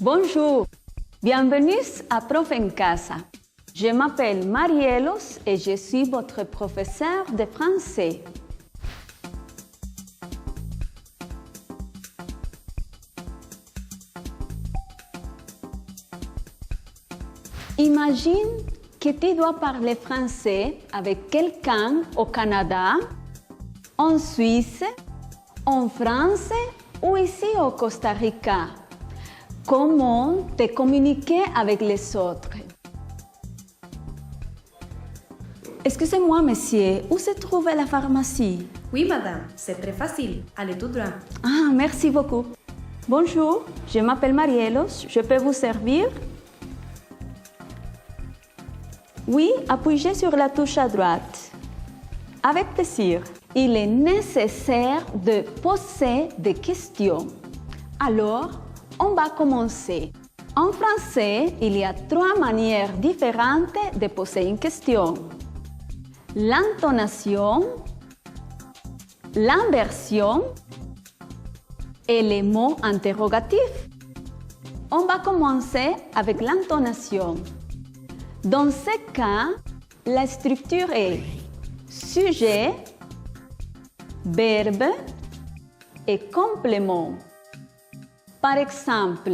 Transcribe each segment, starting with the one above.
Bonjour, bienvenue à Prof en Casa. Je m'appelle Marielos et je suis votre professeur de français. Imagine que tu dois parler français avec quelqu'un au Canada, en Suisse, en France ou ici au Costa Rica. Comment te communiquer avec les autres? Excusez-moi, monsieur, où se trouve la pharmacie? Oui, madame, c'est très facile. Allez tout droit. Ah, merci beaucoup. Bonjour, je m'appelle Marielos, je peux vous servir? Oui, appuyez sur la touche à droite. Avec plaisir. Il est nécessaire de poser des questions. Alors, on va commencer. En français, il y a 3 manières différentes de poser une question. L'intonation, l'inversion et les mots interrogatifs. On va commencer avec l'intonation. Dans ce cas, la structure est sujet, verbe et complément. Par exemple,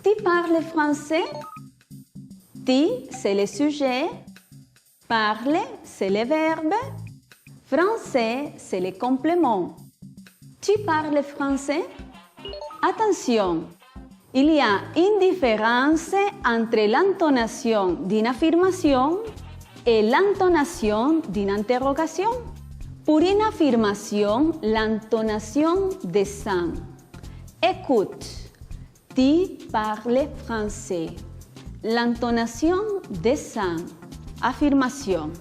tu parles français, tu c'est le sujet, parle c'est le verbe, français c'est le complément. Tu parles français? Attention, il y a une différence entre l'intonation d'une affirmation et l'intonation d'une interrogation. Pour une affirmation, l'intonation descend. Écoute, tu parles français. L'intonation descend. Affirmation.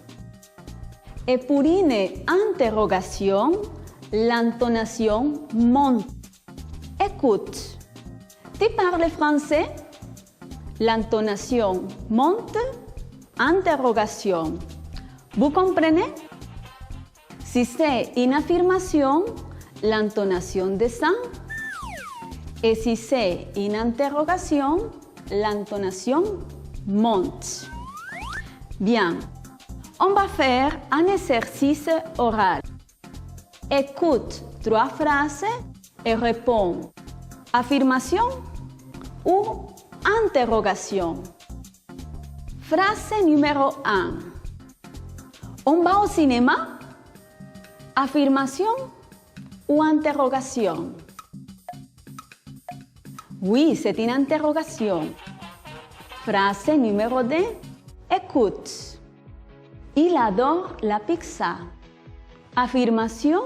Et pour une interrogation, l'intonation monte. Écoute, tu parles français? L'intonation monte. Interrogation. Vous comprenez? Si c'est une affirmation, l'intonation descend. Et si c'est une interrogation, l'intonation monte. Bien, on va faire un exercice oral. Écoute 3 phrases et réponds. Affirmation ou interrogation. Phrase numéro 1. On va au cinéma? Affirmation ou interrogation? Oui, c'est une interrogation. Phrase numéro 2. Écoute. Il adore la pizza. Affirmation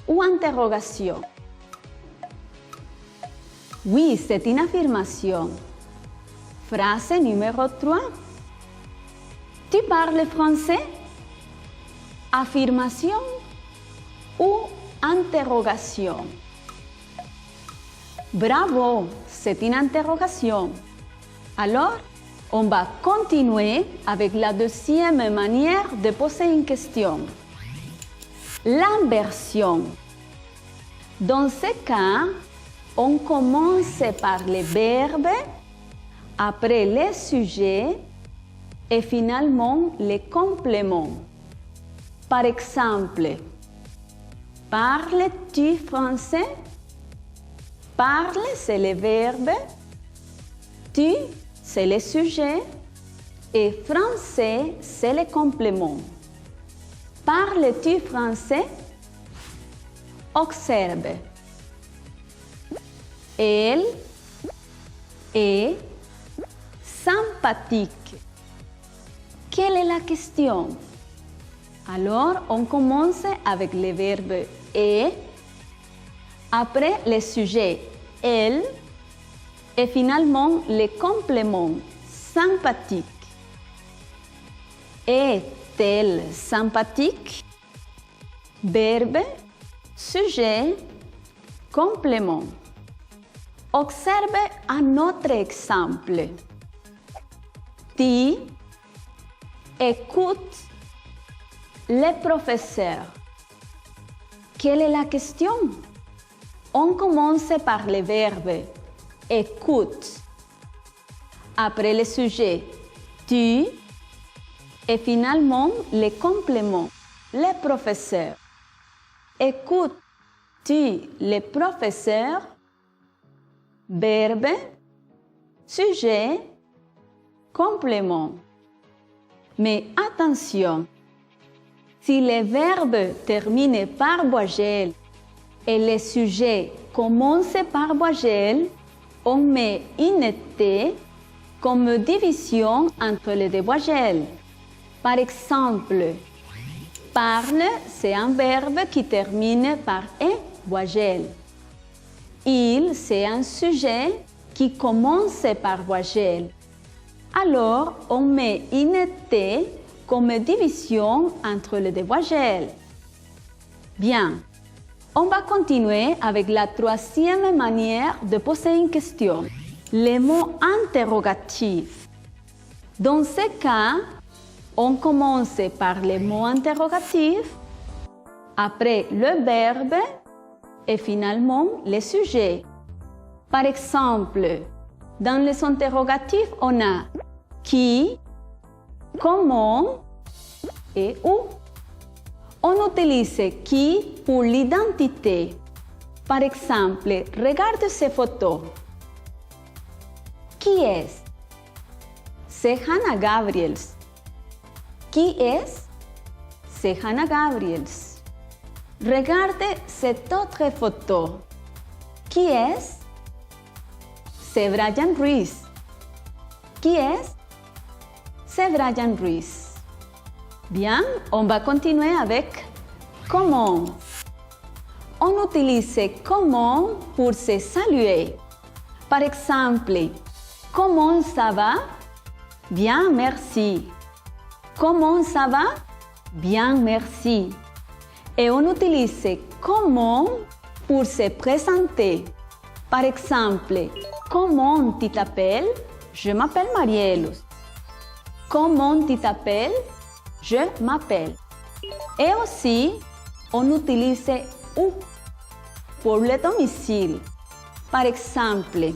ou interrogation? Oui, c'est une affirmation. Phrase numéro 3. Tu parles français? Affirmation ou interrogation? Bravo, c'est une interrogation. Alors, on va continuer avec la deuxième manière de poser une question. L'inversion. Dans ce cas, on commence par le verbe, après le sujet et finalement le complément. Par exemple, parles-tu français? Parle, c'est le verbe, tu, c'est le sujet et français, c'est le complément. Parles-tu français? Observe. Elle est sympathique. Quelle est la question? Alors, on commence avec le verbe est, après le sujet elle et finalement le complément sympathique. Est-elle sympathique? Verbe, sujet, complément. Observe un autre exemple. Tu écoutes le professeur. Quelle est la question? On commence par le verbe écoute. Après le sujet, tu. Et finalement, les compléments, les professeurs. Écoutes-tu les professeurs? Verbe, sujet, complément. Mais attention, si le verbe termine par voyelle et le sujet commence par voyelle, on met une T comme division entre les deux voyelles. Par exemple, parle, c'est un verbe qui termine par un voyelle. Il, c'est un sujet qui commence par voyelle. Alors, on met une T comme division entre les deux voyelles. Bien, on va continuer avec la troisième manière de poser une question, les mots interrogatifs. Dans ce cas, on commence par les mots interrogatifs, après le verbe et finalement le sujet. Par exemple, dans les interrogatifs, on a qui, comment et où. On utilise qui pour l'identité. Par exemple, regarde ces photos. Qui est? C'est Hannah Gabriels. Qui est? C'est Hannah Gabriels. Regarde cette autre photo. Qui est? C'est Brian Ruiz. Qui est? C'est Brian Ruiz. Bien, on va continuer avec comment. On utilise comment pour se saluer. Par exemple, comment ça va? Bien, merci. Comment ça va? Bien, merci. Et on utilise comment pour se présenter. Par exemple, comment tu t'appelles? Je m'appelle Marielus. Comment tu t'appelles? Je m'appelle. Et aussi, on utilise où pour le domicile. Par exemple,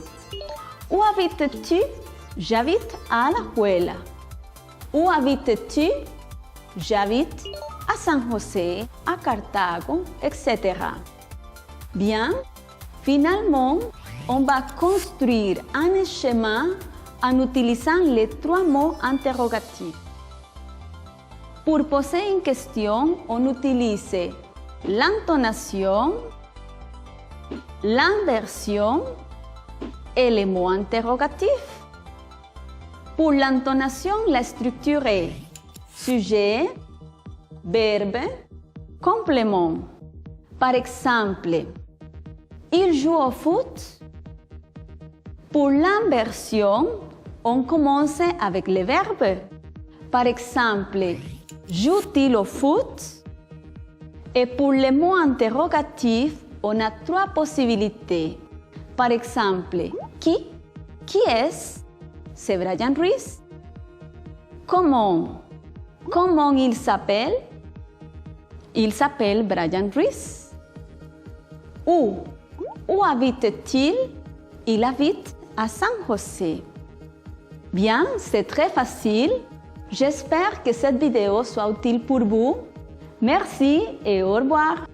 où habites-tu? J'habite à La Juela. Où habites-tu? J'habite à San José, à Cartago, etc. Bien, finalement, on va construire un schéma en utilisant les trois mots interrogatifs. Pour poser une question, on utilise l'intonation, l'inversion et les mots interrogatifs. Pour l'intonation, la structure est sujet, verbe, complément. Par exemple, il joue au foot. Pour l'inversion, on commence avec le verbe. Par exemple, joue-t-il au foot? Et pour les mots interrogatifs, on a trois possibilités. Par exemple, qui? Qui est? C'est Brian Ruiz. Comment? Comment il s'appelle? Il s'appelle Brian Ruiz. Où? Où habite-t-il? Il habite à San José. Bien, c'est très facile. J'espère que cette vidéo soit utile pour vous. Merci et au revoir.